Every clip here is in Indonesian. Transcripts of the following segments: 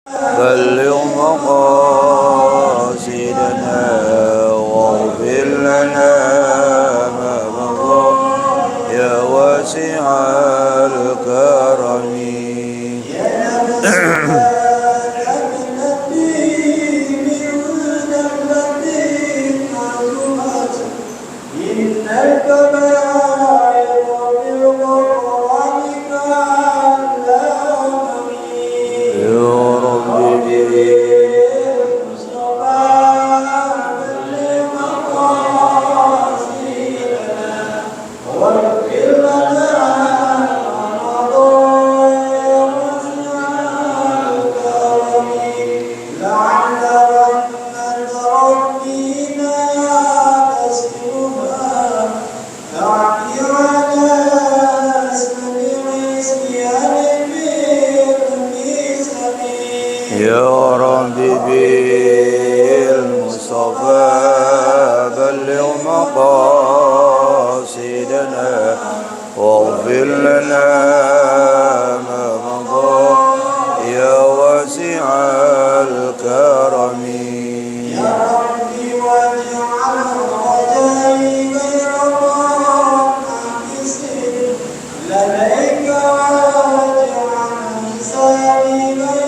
بلغ مقاصدنا واغفر لنا ما مضى يا واسع الكرم يا رب بالمصطفى بلغ مقاصدنا واغفر لنا ما مضى يا واسع الكرم يا ربي واجعل رجائي غير ناقص لديك واجعل حسابي غير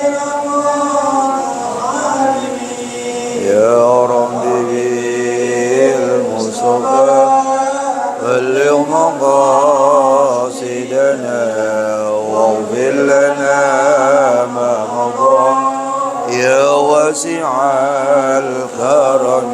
يا رب بالمصطفى بلغ مقاصدنا واغفر لنا ما مضى يا واسع الكرم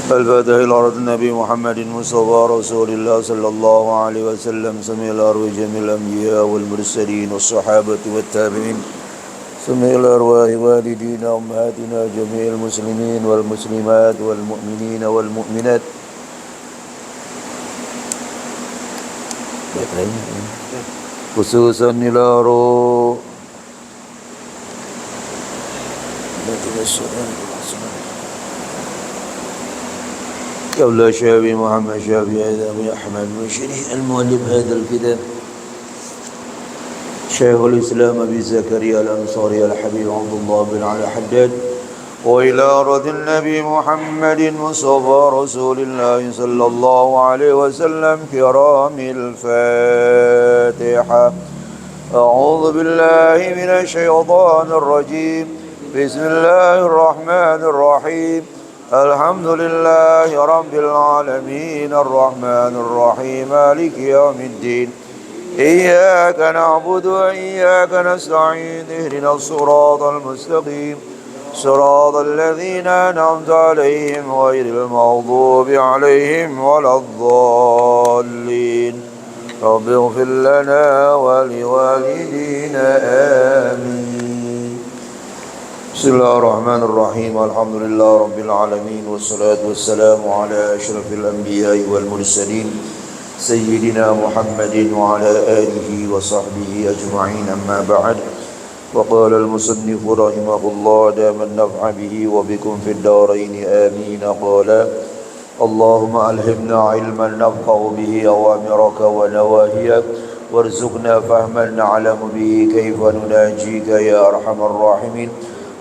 الفاتح إلى أرض النبي محمد مصطفى رسول الله صلى الله عليه وسلم سمع الأرواح جميع الأنبياء والمرسلين والصحابة والتابعين سمع الأرواح والدينا أمهاتنا جميع المسلمين والمسلمات والمؤمنين والمؤمنات khususan ila roh قبل شافي محمد شافي أبي أحمد بن شريح المؤلف هذا الكتاب شيخ الإسلام أبي زكريا الأنصاري الحبيب عبد الله بن علي حداد وإلى أرض النبي محمد مصطفى رسول الله صلى الله عليه وسلم كرام الفاتحة أعوذ بالله من الشيطان الرجيم بسم الله الرحمن الرحيم الحمد لله رب العالمين الرحمن الرحيم مالك يوم الدين إياك نعبد وإياك نستعين اهدنا الصراط المستقيم صراط الذين أنعمت عليهم غير المغضوب عليهم ولا الضالين رب اغفر لنا ولوالدينا آمين بسم الله الرحمن الرحيم الحمد لله رب العالمين والصلاة والسلام على أشرف الأنبياء والمرسلين سيدنا محمد وعلى آله وصحبه أجمعين أما بعد وقال المصنف رحمه الله دام النفع به وبكم في الدارين آمين قال اللهم ألهمنا علما نفقه به أوامرك ونواهيك وارزقنا فهما نعلم به كيف نناجيك يا أرحم الراحمين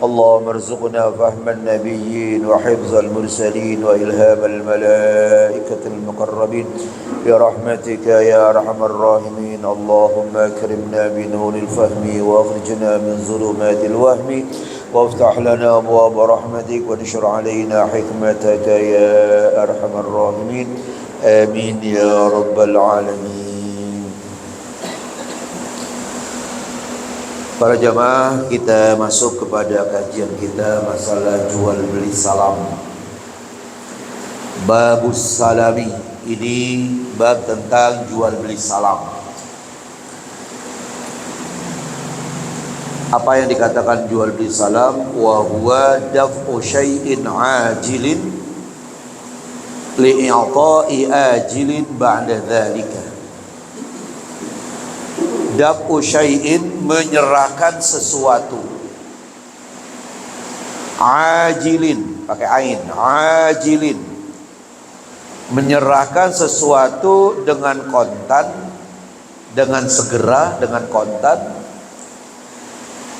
اللهم ارزقنا فهم النبيين وحفظ المرسلين وإلهام الملائكة المقربين برحمتك يا أرحم الراحمين اللهم أكرمنا بنور الفهم وأخرجنا من ظلمات الوهم وافتح لنا أبواب رحمتك وانشر علينا حكمتك يا أرحم الراحمين آمين يا رب العالمين. Para jamaah, kita masuk kepada kajian kita masalah jual beli salam. Babus salami, ini bab tentang jual beli salam. Apa yang dikatakan jual beli salam? Wa huwa daf'u syai'in ajilin li'i'ta'i ajilin ba'da dzalika. Daf'u syai'in, menyerahkan sesuatu, ajilin pakai ain, ajilin menyerahkan sesuatu dengan kontan, dengan segera, dengan kontan.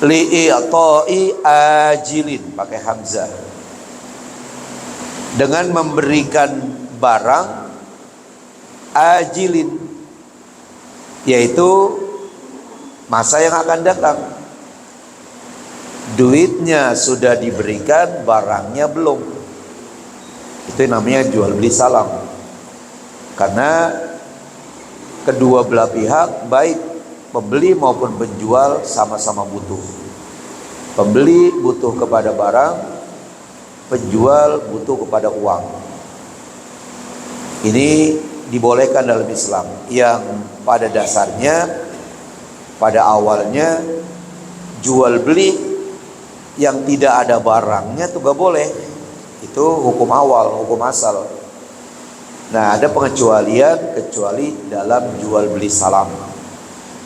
Li'i'ta'i ajilin, pakai hamzah, dengan memberikan barang ajilin, yaitu masa yang akan datang. Duitnya sudah diberikan, barangnya belum. Itu namanya jual beli salam. Karena kedua belah pihak, baik pembeli maupun penjual, sama-sama butuh. Pembeli butuh kepada barang, penjual butuh kepada uang. Ini dibolehkan dalam Islam, yang pada dasarnya, pada awalnya, jual beli yang tidak ada barangnya itu gak boleh. Itu hukum awal, hukum asal. Nah, ada pengecualian kecuali dalam jual beli salam,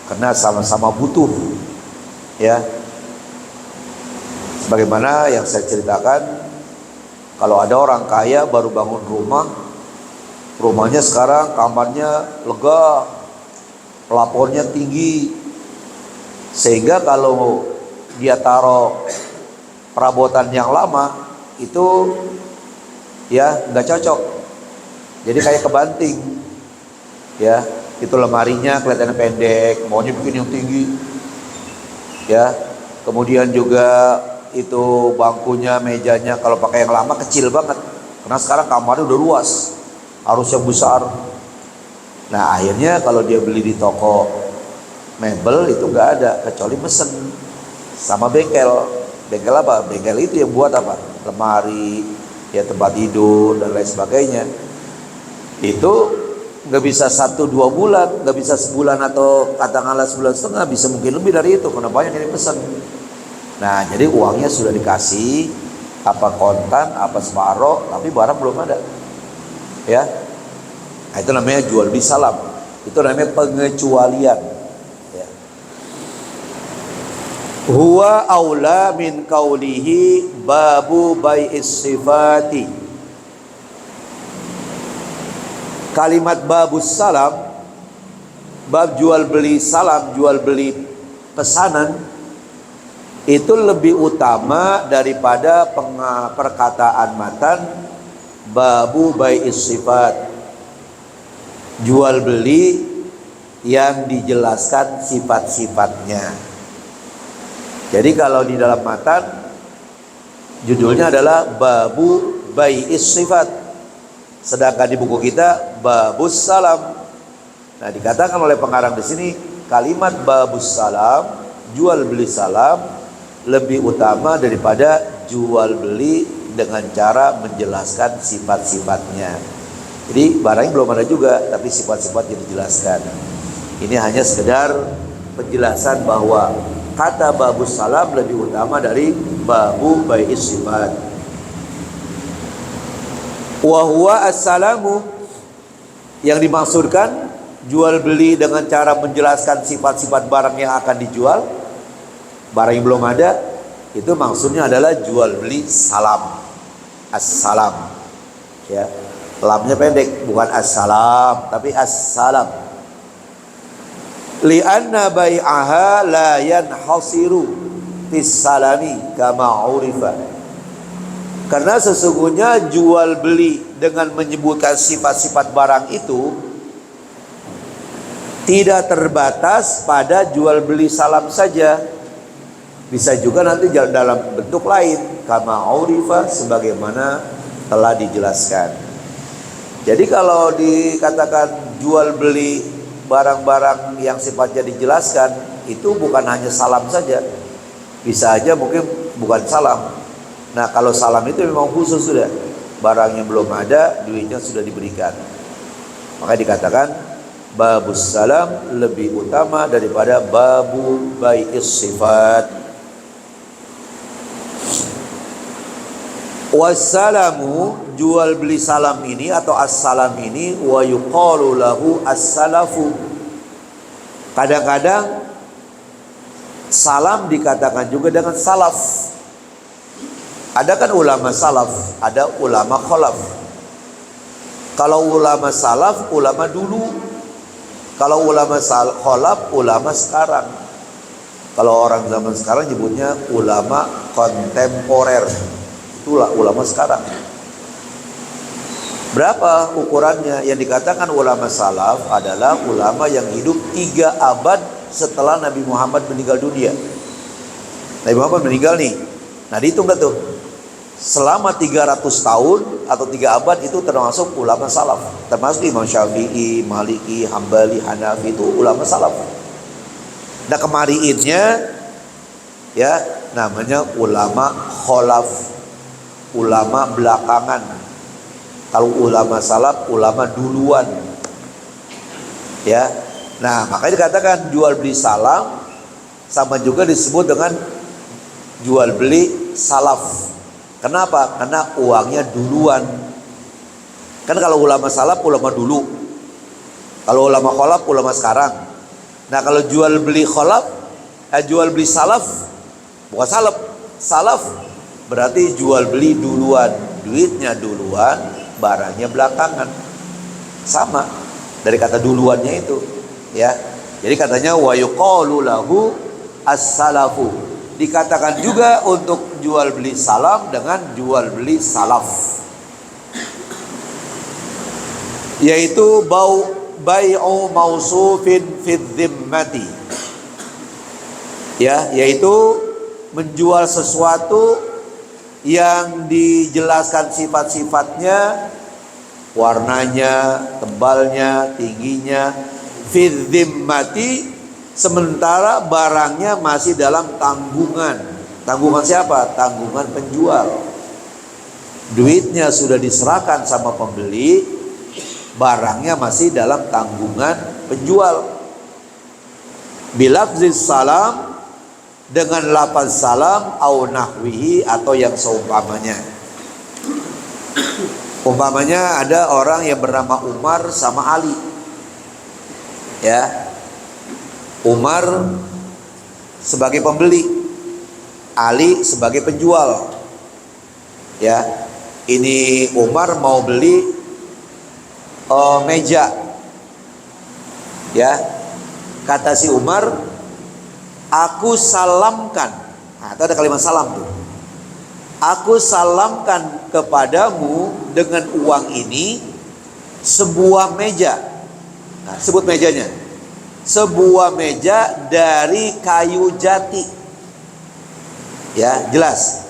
karena sama-sama butuh, ya. Sebagaimana yang saya ceritakan, kalau ada orang kaya baru bangun rumah, rumahnya sekarang kamarnya lega, plafonnya tinggi, sehingga kalau dia taruh perabotan yang lama itu ya nggak cocok, jadi kayak kebanting, ya. Itu lemarinya kelihatannya pendek, maunya bikin yang tinggi, ya. Kemudian juga itu bangkunya, mejanya kalau pakai yang lama kecil banget, karena sekarang kamarnya udah luas, harusnya besar. Nah, akhirnya kalau dia beli di toko mebel itu nggak ada, kecuali mesen sama bengkel. Bengkel apa? Bengkel itu yang buat apa? Lemari, ya, tempat tidur dan lain sebagainya. Itu nggak bisa 1-2 bulan, nggak bisa sebulan atau katakanlah sebulan setengah, bisa mungkin lebih dari itu. Kenapa yang ini pesan? Nah, jadi uangnya sudah dikasih, apa kontan, apa separoh, tapi barang belum ada, ya. Nah, itu namanya jual beli salam. Itu namanya pengecualian. Huwa aula min qawlihi babu bai'is sifati. Kalimat babus salam, bab jual beli salam, jual beli pesanan, itu lebih utama daripada perkataan matan babu bai'is sifat, jual beli yang dijelaskan sifat-sifatnya. Jadi kalau di dalam matan judulnya adalah babu bai'is sifat, sedangkan di buku kita babus salam. Nah, dikatakan oleh pengarang di sini kalimat babus salam, jual beli salam, lebih utama daripada jual beli dengan cara menjelaskan sifat-sifatnya. Jadi barangnya belum ada juga, tapi sifat-sifatnya dijelaskan. Ini hanya sekedar penjelasan bahwa kata babus salam lebih utama dari babu bai'is sifat. Wa huwa as-salamu, yang dimaksudkan jual beli dengan cara menjelaskan sifat-sifat barang yang akan dijual, barang yang belum ada, itu maksudnya adalah jual beli salam. As-salam, ya. Lamnya pendek, bukan as-salam, tapi as-salam. Li'anna bai'aha la yanhasiru fis salami kama urifa. Karena sesungguhnya jual beli dengan menyebutkan sifat-sifat barang itu tidak terbatas pada jual beli salam saja, bisa juga nanti dalam bentuk lain, kama urifa, sebagaimana telah dijelaskan. Jadi kalau dikatakan jual beli barang-barang yang sifatnya dijelaskan, itu bukan hanya salam saja, bisa aja mungkin bukan salam. Nah, kalau salam itu memang khusus, sudah barangnya belum ada, duitnya sudah diberikan, maka dikatakan babus salam lebih utama daripada babu bai'is sifat. Wassalamu, jual beli salam ini atau as-salam ini, wa yuqalu lahu as-salafu. Kadang-kadang salam dikatakan juga dengan salaf. Ada kan ulama salaf, ada ulama khalaf. Kalau ulama salaf, ulama dulu. Kalau ulama kholaf, ulama sekarang. Kalau orang zaman sekarang nyebutnya ulama kontemporer. Itulah ulama sekarang. Berapa ukurannya? Yang dikatakan ulama salaf adalah ulama yang hidup 3 abad setelah Nabi Muhammad meninggal dunia. Nabi Muhammad meninggal nih. Nah dihitung gak tuh? Selama 300 tahun atau 3 abad itu termasuk ulama salaf. Termasuk Imam Syafi'i, Maliki, Hambali, Hanafi, itu ulama salaf. Nah kemariinnya ya namanya ulama kholaf, ulama belakangan. Kalau ulama salaf, ulama duluan. Ya. Nah, makanya dikatakan jual beli salam sama juga disebut dengan jual beli salaf. Kenapa? Karena uangnya duluan. Kan kalau ulama salaf, ulama dulu. Kalau ulama kholaf, ulama sekarang. Nah, kalau jual beli kholaf, jual beli salaf, bukan salaf. Salaf berarti jual beli duluan, duitnya duluan, barangnya belakangan. Sama dari kata duluannya itu, ya. Jadi katanya wa yuqalu lahu as-salafu. Dikatakan juga untuk jual beli salam dengan jual beli salaf, yaitu bai'u mausufin fid dhimmati, ya, yaitu menjual sesuatu yang dijelaskan sifat-sifatnya, warnanya, tebalnya, tingginya, fid dhimmati, sementara barangnya masih dalam tanggungan. Tanggungan siapa? Tanggungan penjual. Duitnya sudah diserahkan sama pembeli, barangnya masih dalam tanggungan penjual. Bilafzis salam, dengan lafaz salam, au nahwihi, atau yang seumpamanya. Umpamanya ada orang yang bernama Umar sama Ali, ya. Umar sebagai pembeli, Ali sebagai penjual. Ya, ini Umar mau beli meja. Ya, kata si Umar, aku salamkan. Nah, itu ada kalimat salam tuh. Aku salamkan kepadamu dengan uang ini sebuah meja. Nah, sebut mejanya. Sebuah meja dari kayu jati. Ya, jelas.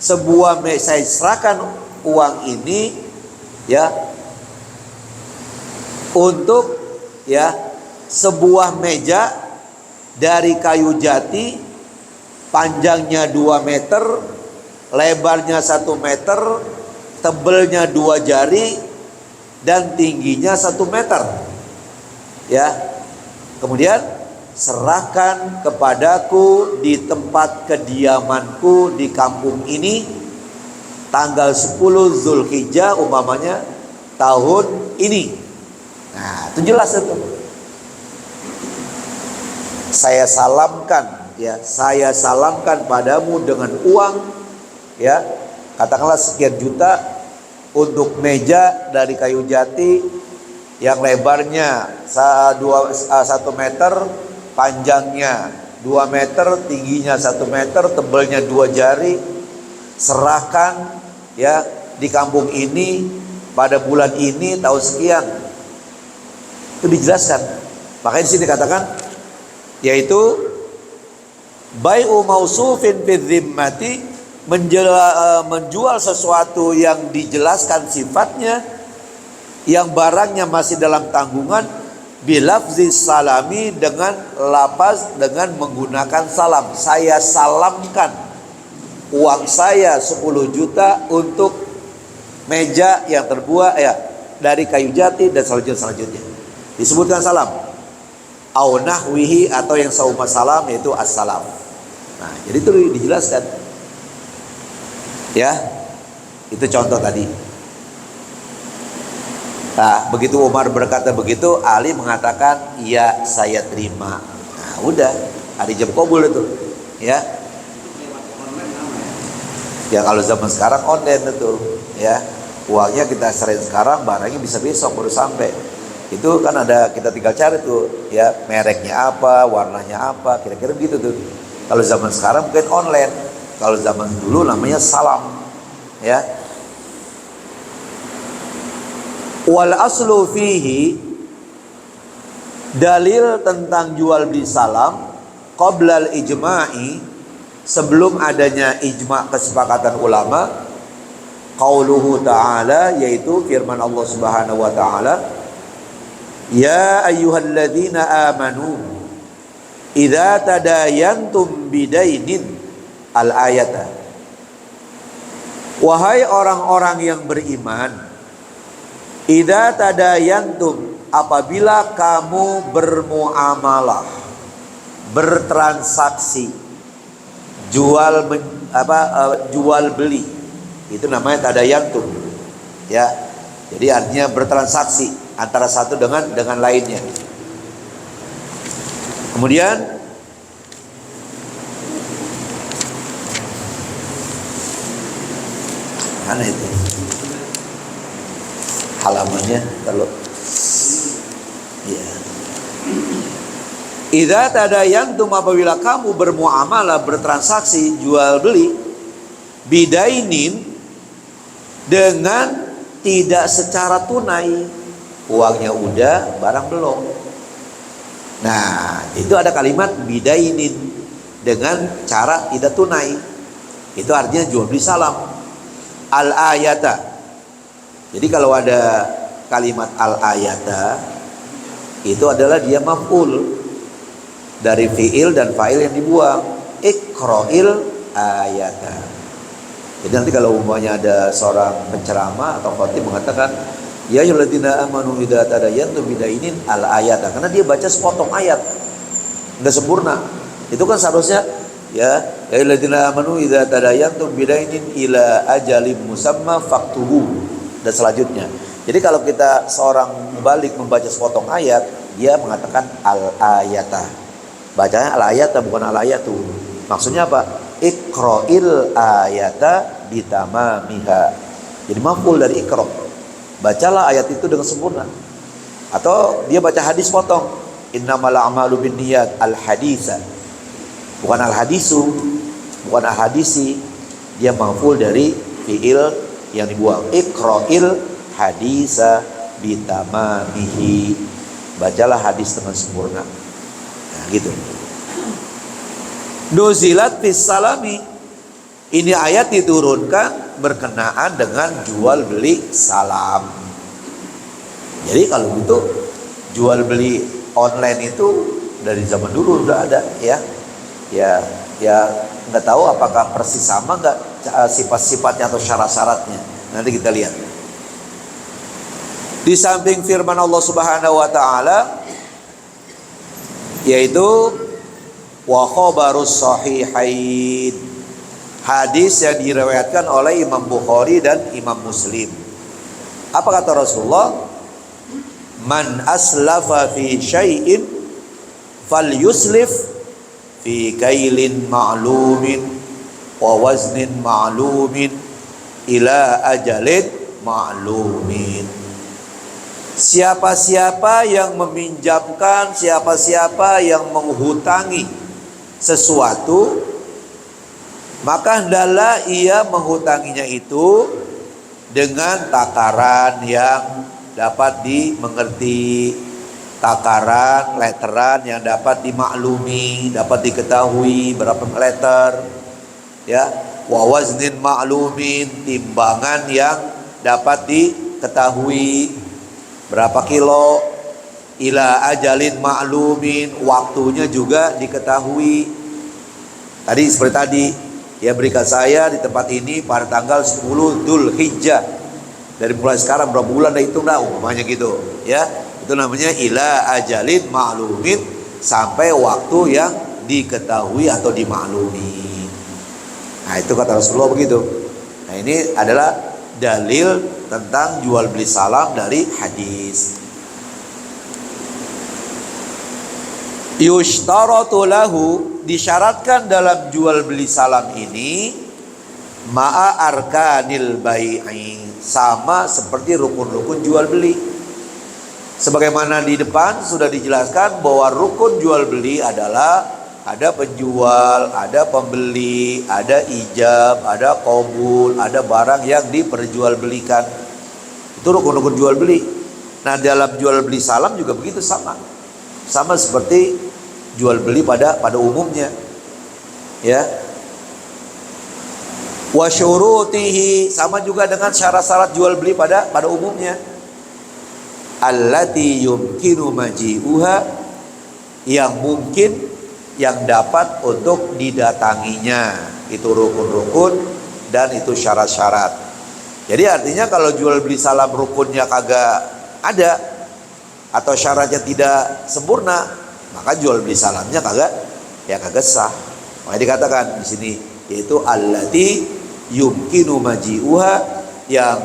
Sebuah meja, saya serahkan uang ini ya untuk ya sebuah meja dari kayu jati, panjangnya 2 meter, lebarnya 1 meter, tebelnya 2 jari, dan tingginya 1 meter. Ya. Kemudian serahkan kepadaku di tempat kediamanku di kampung ini tanggal 10 Zulhijjah umpamanya tahun ini. Nah, itu jelas itu. Saya salamkan, ya, saya salamkan padamu dengan uang, ya, katakanlah sekian juta untuk meja dari kayu jati yang lebarnya 1 meter, panjangnya 2 meter, tingginya 1 meter, tebelnya 2 jari. Serahkan ya di kampung ini pada bulan ini tahun sekian. Itu dijelaskan. Makanya di sini dikatakan yaitu bai'u mausufin fid dhimmati, menjual sesuatu yang dijelaskan sifatnya, yang barangnya masih dalam tanggungan, bilafzis salami, dengan lafaz, dengan menggunakan salam. Saya salamkan uang saya 10 juta untuk meja yang terbuat ya dari kayu jati dan selanjutnya. Disebutkan salam. Au nahwihi, atau yang seumpama salam, yaitu as-salam. Nah, jadi itu dijelaskan. Ya. Itu contoh tadi. Nah, begitu Umar berkata begitu, Ali mengatakan, "Ya, saya terima." Nah, udah, ada jam kabul itu, ya. Ya kalau zaman sekarang online itu, ya. Uangnya kita serahin sekarang, barangnya bisa besok baru sampai. Itu kan ada, kita tinggal cari tuh ya, mereknya apa, warnanya apa, kira-kira begitu tuh. Kalau zaman sekarang mungkin online. Kalau zaman dulu namanya salam, ya. Wal aslu fihi, dalil tentang jual beli salam qoblal ijma'i, sebelum adanya ijma' kesepakatan ulama, qauluhu ta'ala, yaitu firman Allah Subhanahu wa taala, ya ayyuhalladzina amanu idza tadayantum bidainin, al-ayata. Wahai orang-orang yang beriman, idza tadayantum, apabila kamu bermuamalah, bertransaksi, jual beli, itu namanya tadayantum, ya. Jadi artinya bertransaksi antara satu dengan lainnya. Kemudian mana itu halamannya kalau ya. Idza tadayantum, apabila kamu bermuamalah, bertransaksi, jual beli, bidainin, dengan tidak secara tunai, uangnya udah, barang belum. Nah, itu ada kalimat bidainin, dengan cara tidak tunai. Itu artinya jual beli salam. Al-ayata. Jadi kalau ada kalimat al-ayata, itu adalah dia maf'ul dari fi'il dan fa'il yang dibuang. Iqra'il ayata. Jadi nanti kalau umpamanya ada seorang penceramah atau khatib mengatakan, ya ayyuhalladzina amanu idza tadayantum bidainin al-ayata, karena dia baca sepotong ayat, enggak sempurna. Itu kan seharusnya ya ayyuhalladzina amanu idza tadayantum bidainin ila ajalin musamma faktubu, dan selanjutnya. Jadi kalau kita seorang balik membaca sepotong ayat, dia mengatakan al-ayata. Bacanya al-ayata bukan al-ayatu. Maksudnya apa? Iqra'il ayata bitamamiha. Jadi maf'ul dari iqra'. Bacalah ayat itu dengan sempurna. Atau dia baca hadis potong, innamal a'malu binniyat, al-hadisa. Bukan al-hadisu, bukan al-hadisi. Dia maf'ul dari fi'il yang dibuang. Iqra'il hadisa bitamamihi. Bacalah hadis dengan sempurna. Nah, gitu. Nuzilat fis salami, ini ayat diturunkan berkenaan dengan jual beli salam. Jadi kalau gitu jual beli online itu dari zaman dulu udah ada, ya. Ya nggak tahu apakah persis sama nggak sifat-sifatnya atau syarat-syaratnya. Nanti kita lihat. Di samping firman Allah Subhanahu wa taala, yaitu wa khabarus sahihain, hadis yang diriwayatkan oleh Imam Bukhari dan Imam Muslim. Apa kata Rasulullah? Man aslafa fi syai'in falyuslif fi kailin ma'lumin wa waznin ma'lumin ila ajalin ma'lumin. Siapa-siapa yang meminjamkan, siapa-siapa yang menghutangi sesuatu, maka hendaklah ia menghutanginya itu dengan takaran yang dapat dimengerti, takaran, letteran yang dapat dimaklumi, dapat diketahui berapa letter, ya. Wa waznin ma'lumin, timbangan yang dapat diketahui berapa kilo. Ila ajalin ma'lumin, waktunya juga diketahui. Tadi seperti tadi, ya, berikan saya di tempat ini pada tanggal 10 Dzulhijjah. Dari mulai sekarang berapa bulan dah itu dah, umpamanya gitu, ya. Itu namanya ila ajalin ma'lumin, sampai waktu yang diketahui atau dimaklumi. Nah, itu kata Rasulullah begitu. Nah, ini adalah dalil tentang jual beli salam dari hadis. Yushtaratu lahu, disyaratkan dalam jual beli salam ini ma'a arkanil bai'i, sama seperti rukun-rukun jual beli. Sebagaimana di depan sudah dijelaskan bahwa rukun jual beli adalah ada penjual, ada pembeli, ada ijab, ada qabul, ada barang yang diperjualbelikan. Itu rukun-rukun jual beli. Nah, dalam jual beli salam juga begitu, sama seperti jual beli pada umumnya, ya. Wa syurutihi, sama juga dengan syarat-syarat jual beli pada umumnya. Allati yumkinu maji'uha, yang mungkin, yang dapat untuk didatanginya. Itu rukun-rukun dan itu syarat-syarat. Jadi artinya kalau jual beli salam rukunnya kagak ada atau syaratnya tidak sempurna, maka jual beli salamnya kagak sah. Makanya dikatakan di sini yaitu allati yumkinu maji'uha, yang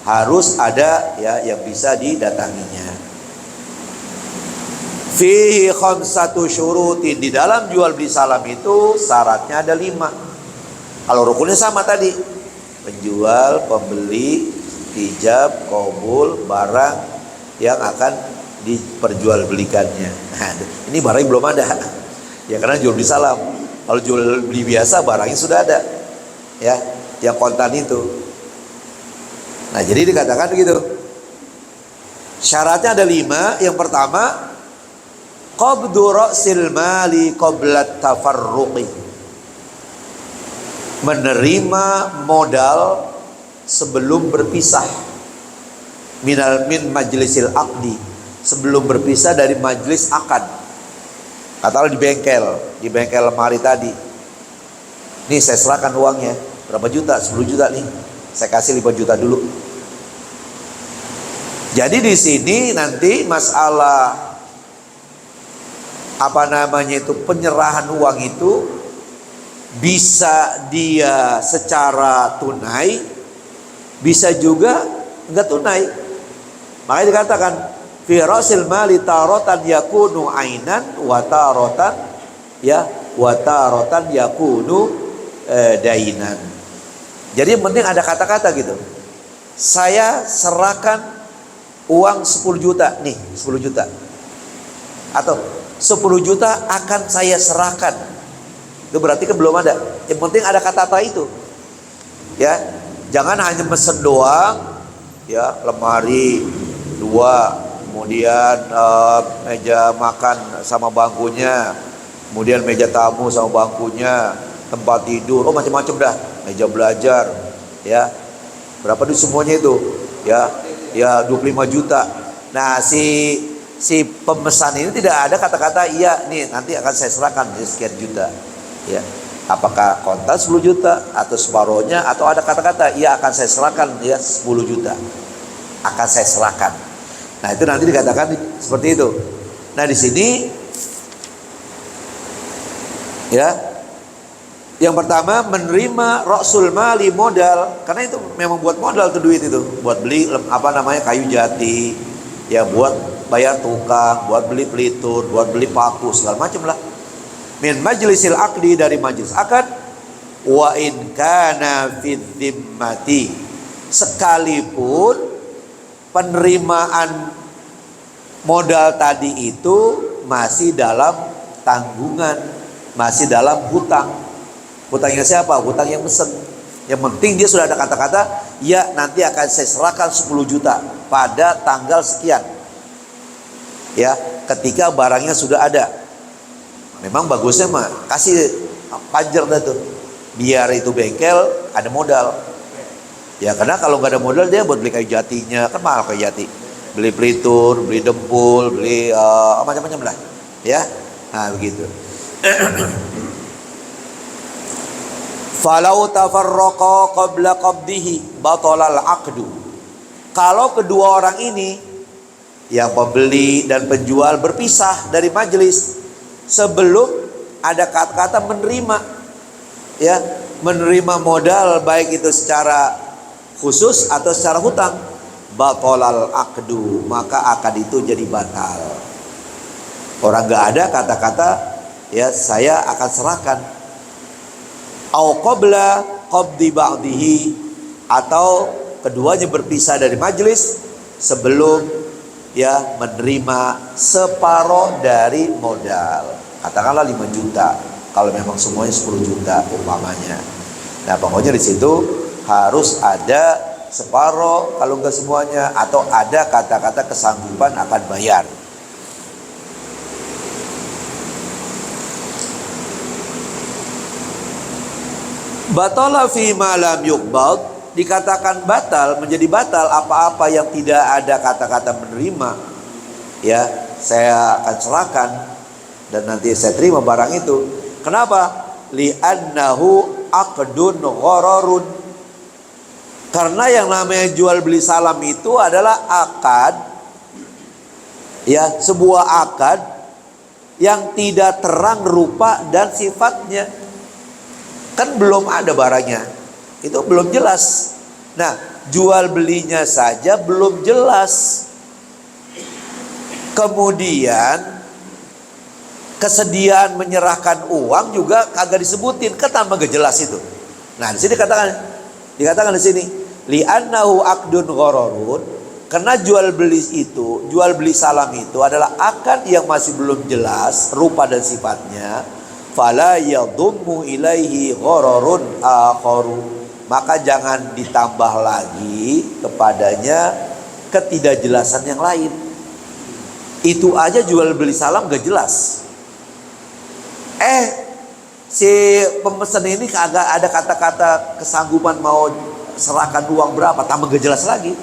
harus ada, ya, yang bisa didatanginya. Fihi khamsatu syurutin, di dalam jual beli salam itu syaratnya ada 5. Kalau rukunnya sama tadi, penjual, pembeli, ijab, qabul, barang yang akan diperjualbelikannya. Nah, ini barangnya belum ada, ya, karena jual beli salam. Kalau jual beli biasa barangnya sudah ada, ya, yang kontan itu. Nah, jadi dikatakan begitu. Syaratnya ada 5. Yang pertama, qabdu ra'sil mali qabla tafarruqi, menerima modal sebelum berpisah, min majlisil aqdi, sebelum berpisah dari majlis akad. Katakanlah di bengkel lemari tadi, nih saya serahkan uangnya, berapa juta? 10 juta nih, saya kasih 5 juta dulu. Jadi di sini nanti masalah penyerahan uang itu bisa dia secara tunai, bisa juga enggak tunai. Makanya dikatakan fi rasil mali taratan yakunu ainan wa taratan yakunu dainan. Jadi yang penting ada kata-kata gitu. Saya serahkan uang 10 juta nih, 10 juta. Atau 10 juta akan saya serahkan. Itu berarti kan belum ada. Yang penting ada kata-kata itu. Ya, jangan hanya mesen doang, ya, lemari 2, kemudian meja makan sama bangkunya, kemudian meja tamu sama bangkunya, tempat tidur, macam-macam dah, meja belajar, ya. Berapa duit semuanya itu? Ya 25 juta. Nah, si pemesan ini tidak ada kata-kata iya nih nanti akan saya serahkan sekian juta, ya. Apakah kontan 10 juta atau separohnya, atau ada kata-kata iya akan saya serahkan, ya, 10 juta akan saya serahkan. Nah, itu nanti dikatakan seperti itu. Nah, di sini, ya, yang pertama menerima ra'sul mali, modal, karena itu memang buat modal tuh duit itu, buat beli kayu jati, ya, buat bayar tukang, buat beli pelitur, buat beli paku, segala macam lah. Min majlisil aqdi, dari majlis akad. Wa in kana fid dhimmati, sekalipun penerimaan modal tadi itu masih dalam tanggungan, masih dalam hutang. Hutangnya siapa? Hutang yang pesen. Yang penting dia sudah ada kata-kata, ya, nanti akan saya serahkan 10 juta pada tanggal sekian, ya, ketika barangnya sudah ada. Memang bagusnya mah kasih pajar dah tuh, biar itu bengkel ada modal, ya, karena kalau nggak ada modal dia buat beli kayu jatinya kan mahal, kayu jati, beli pelitur, beli dempul, beli macam-macam lah, ya. Nah, begitu. Falau tafarraqa qabla qabdihi batalal aqdu. Kalau kedua orang ini, yang pembeli dan penjual, berpisah dari majelis sebelum ada kata-kata menerima, ya, menerima modal, baik itu secara khusus atau secara hutang, batalal aqdu, maka akad itu jadi batal. Orang gak ada kata-kata, ya, saya akan serahkan. Au qabla qabdi ba'dihi, atau keduanya berpisah dari majelis sebelum ya menerima separuh dari modal. Katakanlah 5 juta, kalau memang semuanya 10 juta umpamanya. Nah pokoknya di situ harus ada separuh kalau enggak semuanya, atau ada kata-kata kesanggupan akan bayar. Batala fi ma lam yuqbad, dikatakan batal, menjadi batal apa-apa yang tidak ada kata-kata menerima. Ya, saya akan serahkan dan nanti saya terima barang itu. Kenapa? Li'annahu aqdun ghararun. Karena yang namanya jual beli salam itu adalah akad, ya, sebuah akad yang tidak terang rupa dan sifatnya. Kan belum ada barangnya, itu belum jelas. Nah, jual belinya saja belum jelas, kemudian kesediaan menyerahkan uang juga kagak disebutin, kan tambah gak jelas itu. Nah di sini dikatakan di sini li'annahu aqdun ghararun, karena jual beli salam itu adalah akad yang masih belum jelas rupa dan sifatnya. Fala yadhummu ilaihi ghararun akharu, maka jangan ditambah lagi kepadanya ketidakjelasan yang lain. Itu aja jual beli salam gak jelas. Si pemesan ini kagak ada kata-kata kesanggupan mau serahkan uang berapa, tambah gak jelas lagi.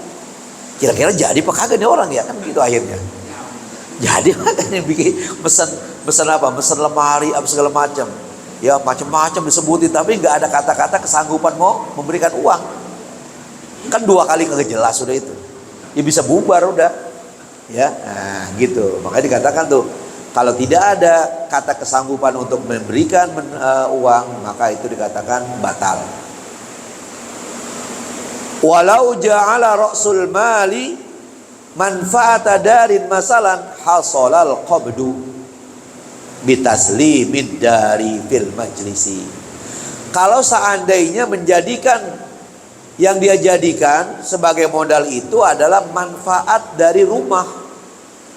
Kira-kira jadi apa kagak nih orang ya, kan begitu akhirnya. Jadi makanya bikin pesan apa? Pesan lemari apa segala macam. Ya macam-macam disebutin, tapi nggak ada kata-kata kesanggupan mau memberikan uang. Kan 2 kali kagak jelas sudah itu. Ya bisa bubar udah. Ya, nah gitu. Makanya dikatakan tuh, kalau tidak ada kata kesanggupan untuk memberikan uang, maka itu dikatakan batal. Walau ja'ala ra'sul mali manfaata darin masalan hasolal qabdu bitaslimid dari fil majlisi. Kalau seandainya menjadikan yang dia jadikan sebagai modal itu adalah manfaat dari rumah,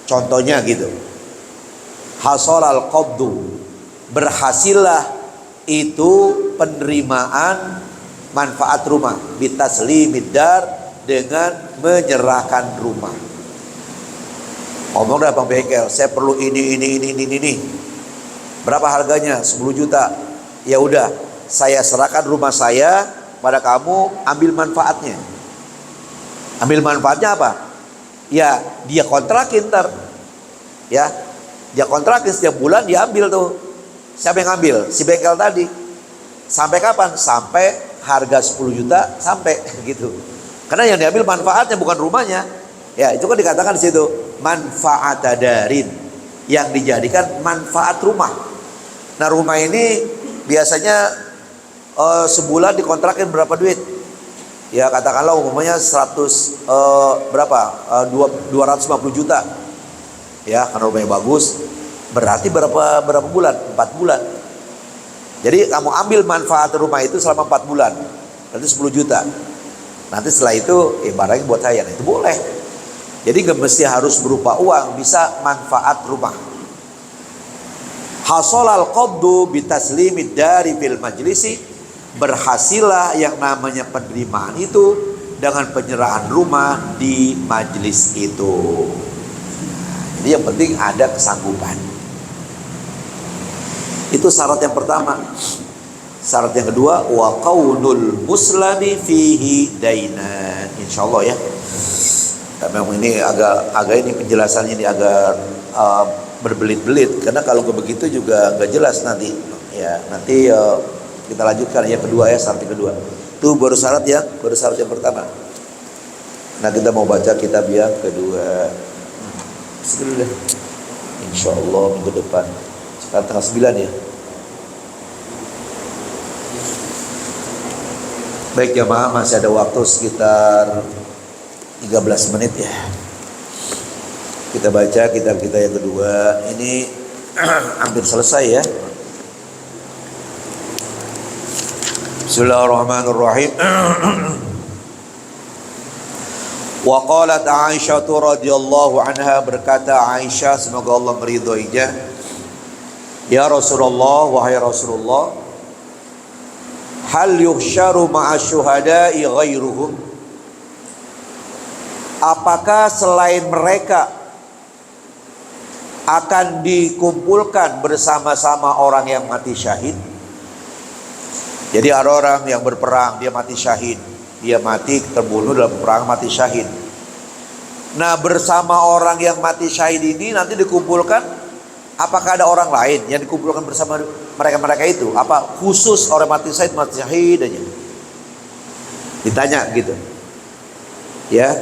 contohnya gitu, hasolal qabdu, berhasillah itu penerimaan manfaat rumah, bitaslimid dar, dengan menyerahkan rumah. Ngomong dah bang bengkel, saya perlu ini. Berapa harganya? 10 juta. Ya udah, saya serahkan rumah saya pada kamu, ambil manfaatnya. Ambil manfaatnya apa? Ya, dia kontrakin ntar. Ya, dia kontrakin setiap bulan, dia ambil tuh. Siapa yang ambil? Si bengkel tadi. Sampai kapan? Sampai harga 10 juta sampai gitu. Karena yang diambil manfaatnya bukan rumahnya. Ya, itu kan dikatakan di situ manfaat darin, yang dijadikan manfaat rumah. Nah, rumah ini biasanya sebulan dikontrakin berapa duit? Ya, katakanlah umumnya 250 juta. Ya, karena rumahnya bagus. Berarti berapa bulan? 4 bulan. Jadi kamu ambil manfaat rumah itu selama 4 bulan. Berarti 10 juta. Nanti setelah itu barangnya buat saya, nah, itu boleh. Jadi gak mesti harus berupa uang, bisa manfaat rumah. Hasolal qabdu bitaslimid dari fil majlisi, berhasillah yang namanya penerimaan itu dengan penyerahan rumah di majlis itu. Jadi yang penting ada kesanggupan. Itu syarat yang pertama. Syarat yang kedua, wa qaulul muslimi fihi dainan. Insyaallah ya. Memang ini agak ini penjelasannya ini agak berbelit-belit, karena kalau begitu juga nggak jelas nanti. Ya, nanti kita lanjutkan yang kedua ya, syarat yang kedua. Itu baru syarat yang pertama. Nah, kita mau baca kitab yang kedua. Bismillah. Insyaallah minggu depan. Sekarang tanggal 9 ya. Baik jamaah, masih ada waktu sekitar 13 menit ya. Kita baca kitab kita yang kedua. Ini hampir selesai ya. Bismillahirrahmanirrahim. Wa qalat Aisyah radhiyallahu anha, berkata Aisyah semoga Allah meridhoinya, ya Rasulullah, wahai Rasulullah, hal yuhsyaru ma'a syuhada'i ghairuhum, apakah selain mereka akan dikumpulkan bersama-sama orang yang mati syahid? Jadi ada orang yang berperang, dia mati syahid, dia mati terbunuh dalam perang, mati syahid. Nah, bersama orang yang mati syahid ini nanti dikumpulkan, apakah ada orang lain yang dikumpulkan bersama mereka-mereka itu? Apa khusus orang mati syahid aja? Ditanya gitu. Ya.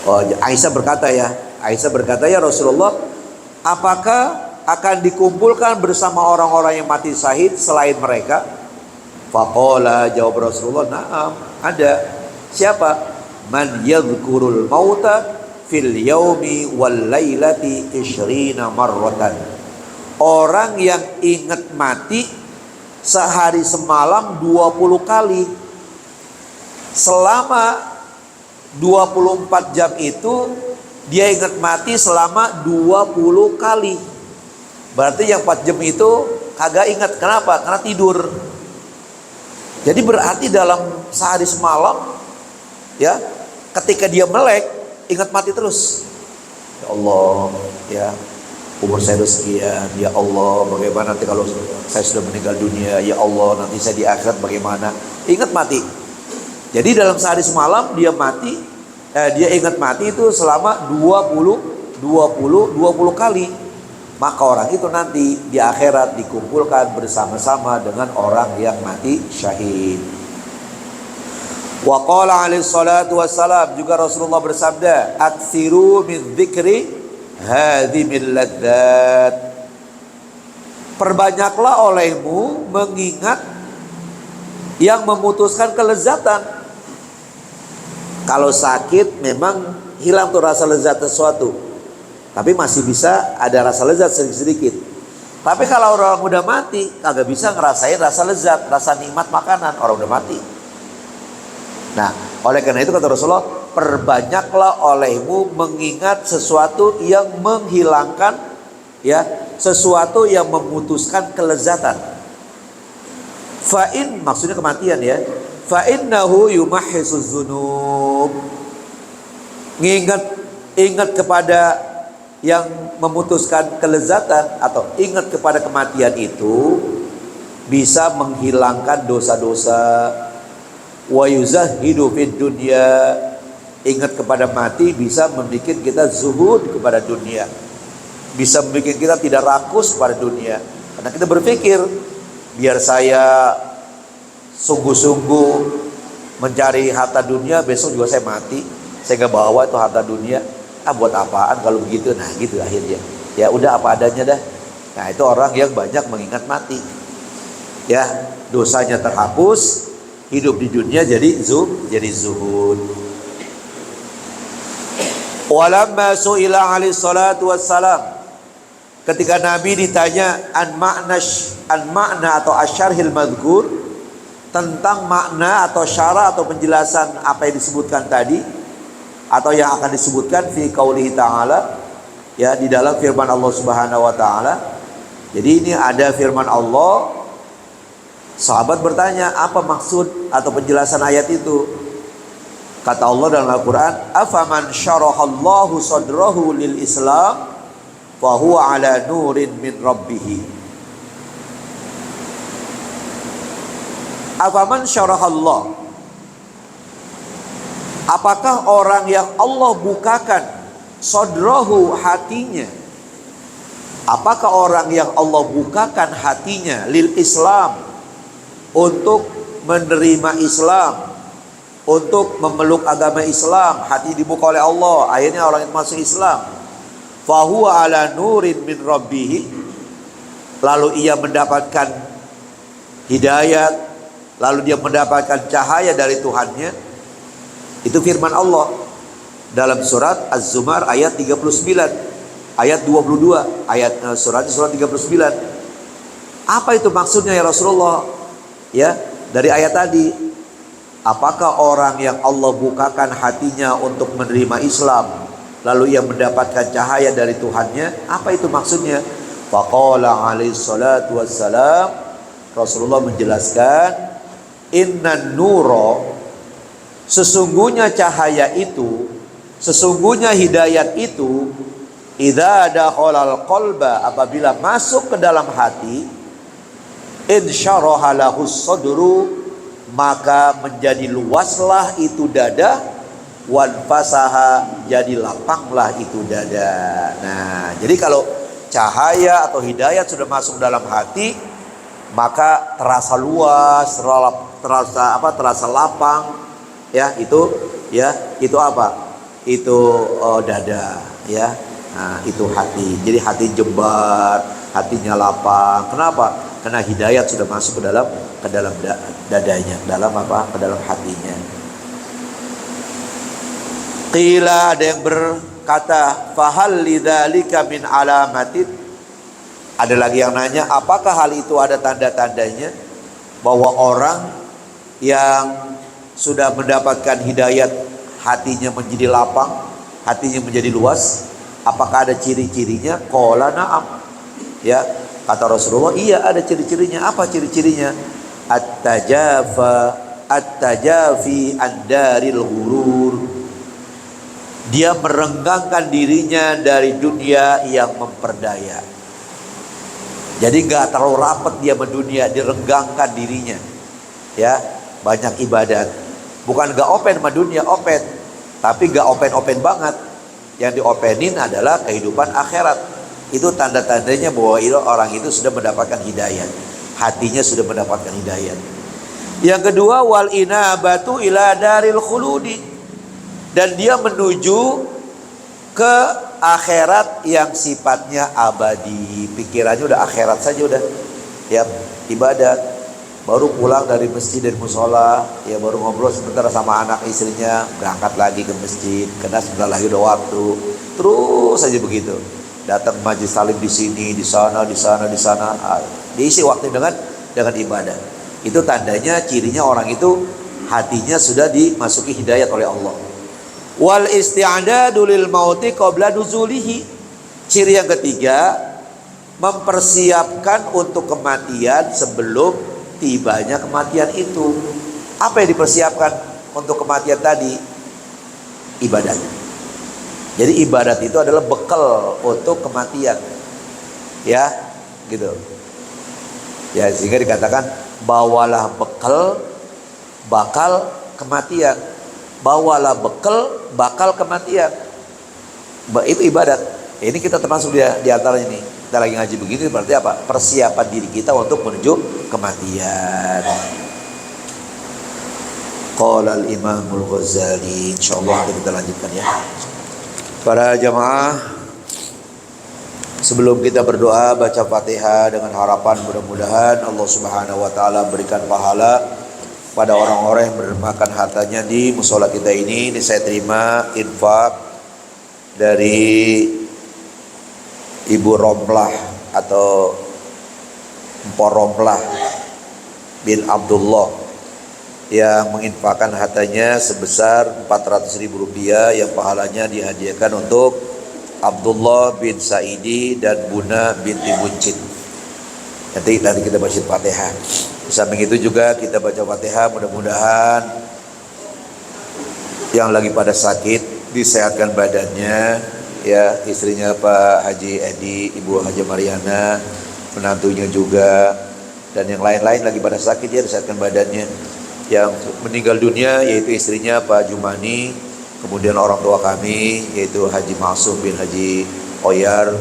Oh, Aisyah berkata ya Rasulullah, apakah akan dikumpulkan bersama orang-orang yang mati syahid selain mereka? Faqala, jawab Rasulullah, na'am, ada. Siapa? Man yadhkurul mauta fil yaumi wal lailati 20 marratan. Orang yang ingat mati sehari semalam 20 kali. Selama 24 jam itu dia ingat mati selama 20 kali. Berarti yang 4 jam itu kagak ingat. Kenapa? Karena tidur. Jadi berarti dalam sehari semalam, ya, ketika dia melek ingat mati terus. Ya Allah, ya, umur saya sudah sekian. Ya Allah, bagaimana nanti kalau saya sudah meninggal dunia? Ya Allah, nanti saya di akhirat bagaimana? Ingat mati. Jadi dalam sehari semalam dia ingat mati itu selama 20 kali. Maka orang itu nanti di akhirat dikumpulkan bersama-sama dengan orang yang mati syahid. Wa qala alaihi salatu wassalam, juga Rasulullah bersabda, aksiru min dzikri hadhimil ladzat. Perbanyaklah olehmu mengingat yang memutuskan kelezatan. Kalau sakit memang hilang tuh rasa lezat sesuatu, tapi masih bisa ada rasa lezat sedikit-sedikit. Tapi kalau orang udah mati, kagak bisa ngerasain rasa lezat, rasa nikmat makanan, orang udah mati. Nah, oleh karena itu kata Rasulullah, perbanyaklah olehmu mengingat sesuatu yang menghilangkan, ya, sesuatu yang memutuskan kelezatan. Fa'in, maksudnya kematian, ya. Fa'innahu yumahhisuz dzunub. Ingat kepada yang memutuskan kelezatan atau ingat kepada kematian itu bisa menghilangkan dosa-dosa. Wa yuzahhidu fid dunya. Ingat kepada mati bisa membuat kita zuhud kepada dunia, bisa membuat kita tidak rakus pada dunia. Karena kita berpikir, biar saya sungguh-sungguh mencari harta dunia, besok juga saya mati, saya gak bawa itu harta dunia. Buat apaan kalau begitu? Nah gitu akhirnya. Ya udah apa adanya dah. Nah itu orang yang banyak mengingat mati. Ya, dosanya terhapus, hidup di dunia jadi zuhud. Walamma su'ila alaihi salatu wassalam, ketika Nabi ditanya an makna atau asyarhil madhkur, tentang makna atau syarah atau penjelasan apa yang disebutkan tadi atau yang akan disebutkan fi qaulihi ta'ala, ya, di dalam firman Allah Subhanahu wa taala. Jadi ini ada firman Allah. Sahabat bertanya, apa maksud atau penjelasan ayat itu? Kata Allah dalam Al-Qur'an, afaman syarahallahu sadrahu lil Islam fa huwa ala nurin min rabbih. Afaman syarahallahu, apakah orang yang Allah bukakan sadrahu, hatinya? Apakah orang yang Allah bukakan hatinya lil Islam, untuk menerima Islam, untuk memeluk agama Islam, hati dibuka oleh Allah, akhirnya orang itu masuk Islam. Fahuwa ala nurin min rabbih, lalu ia mendapatkan hidayat, lalu dia mendapatkan cahaya dari Tuhannya. Itu firman Allah dalam surat Az-Zumar ayat 39, ayat 22, surat 39. Apa itu maksudnya ya Rasulullah? Ya, dari ayat tadi. Apakah orang yang Allah bukakan hatinya untuk menerima Islam, lalu ia mendapatkan cahaya dari Tuhannya? Apa itu maksudnya? Faqala alaihi salatu wassalam, Rasulullah menjelaskan, innan nuro, sesungguhnya cahaya itu, sesungguhnya hidayat itu, idza dakhalal qalba, apabila masuk ke dalam hati, insyaraha lahus sadru, maka menjadi luaslah itu dada, wanfasaha, jadi lapanglah itu dada. Nah, jadi kalau cahaya atau hidayat sudah masuk dalam hati, maka terasa luas, terasa lapang, ya itu apa? Itu dada, ya. Nah, itu hati. Jadi hati jembar, hatinya lapang. Kenapa? Karena hidayat sudah masuk ke dalam dadanya, ke dalam hatinya. Qila, ada yang berkata, fahal lidzalika min alamatin. Ada lagi yang nanya, apakah hal itu ada tanda-tandanya bahwa orang yang sudah mendapatkan hidayat hatinya menjadi lapang, hatinya menjadi luas? Apakah ada ciri-cirinya? Qala na'am. Ya, kata Rasulullah, iya ada ciri-cirinya. Apa ciri-cirinya? At-tajafi andaril ghurur. Dia merenggangkan dirinya dari dunia yang memperdaya. Jadi gak terlalu rapat dia mendunia, direnggangkan dirinya. Ya, banyak ibadat. Bukan gak open sama dunia, open. Tapi gak open-open banget. Yang diopenin adalah kehidupan akhirat. Itu tanda-tandanya bahwa orang itu sudah mendapatkan hidayah. Hatinya sudah mendapatkan hidayah. Yang kedua, wal inabatu ila daril khuludi. Dan dia menuju ke akhirat yang sifatnya abadi. Pikirannya udah akhirat saja udah. Ya, ibadat. Baru pulang dari masjid dan musola, ya baru ngobrol sebentar sama anak istrinya, berangkat lagi ke masjid, karena sebentar lagi udah waktu. Terus saja begitu. Datang majlis salim di sini, di sana. Diisi waktu dengan ibadah. Itu tandanya, cirinya orang itu hatinya sudah dimasuki hidayat oleh Allah. Wal isti'adadu lil mauti qabla nuzulihi. Ciri yang ketiga, mempersiapkan untuk kematian sebelum tibanya kematian itu. Apa yang dipersiapkan untuk kematian tadi? Ibadat. Jadi ibadat itu adalah bekal untuk kematian. Ya, gitu. Ya, sehingga dikatakan bawalah bekal bakal kematian. Bawalah bekal bakal kematian. Itu ibadat. Ini kita termasuk di antara ini. Kita lagi ngaji begini berarti apa? Persiapan diri kita untuk menuju kematian. Qala al-Imamul Ghazali. Insyaallah kita lanjutkan ya. Para jamaah, sebelum kita berdoa baca Fatihah dengan harapan mudah-mudahan Allah Subhanahu wa taala berikan pahala pada orang-orang yang mendermakan hartanya di mushola kita ini. Ini saya terima infak dari Ibu Romlah atau Mpok Romlah bin Abdullah yang menginfakkan hartanya sebesar Rp400.000 yang pahalanya dihadiahkan untuk Abdullah bin Saidi dan Buna binti Buncit. Nanti kita baca Fatihah. Samping itu juga kita baca Fatihah, mudah-mudahan yang lagi pada sakit disehatkan badannya, ya, istrinya Pak Haji Edi, Ibu Haji Mariana, menantunya juga, dan yang lain-lain lagi pada sakit ya disehatkan badannya. Yang meninggal dunia yaitu istrinya Pak Jumani, kemudian orang tua kami yaitu Haji Ma'sum bin Haji Oyar,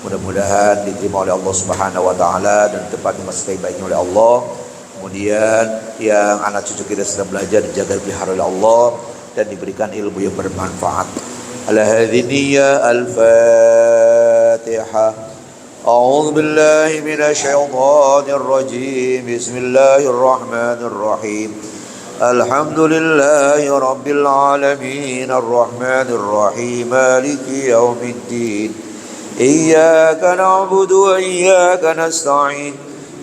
mudah-mudahan diterima oleh Allah Subhanahu wa taala dan tempatnya masih baik-baiknya oleh Allah. Kemudian yang anak cucu kita sedang belajar dijaga pelihara oleh Allah dan diberikan ilmu yang bermanfaat. Al-hadiniyya al-Fatihah. A'udzu billahi minasy syaithanir rajim. Bismillahir rahmanir rahim. Alhamdulillahi rabbil alamin arrahmanir rahim maliki yaumiddin. Iyyaka na'budu wa iyyaka nasta'in.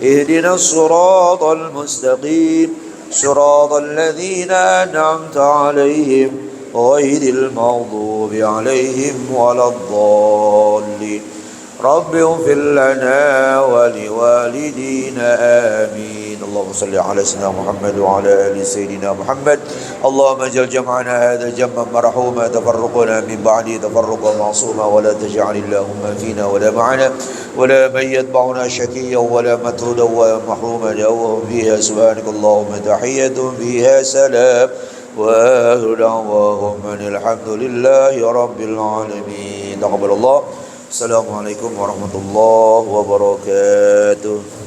اهدنا الصراط المستقيم صراط الذين أنعمت عليهم غير المغضوب عليهم ولا الضالين رب اغفر لنا ولوالدينا آمين اللهم صل على سيدنا محمد وعلى آل سيدنا محمد اللهم اجعل جمعنا هذا جمعا مرحوما تفرقنا من بعده تفرقا معصوما ولا تجعل اللهم فينا ولا معنا ولا من يتبعنا شقيا ولا مطرودا ولا محروما وهم فيها سبحانك اللهم تحية فيها سلام وآخر دعواهم أن الحمد لله رب العالمين تقبل الله. Assalamualaikum warahmatullahi wabarakatuh.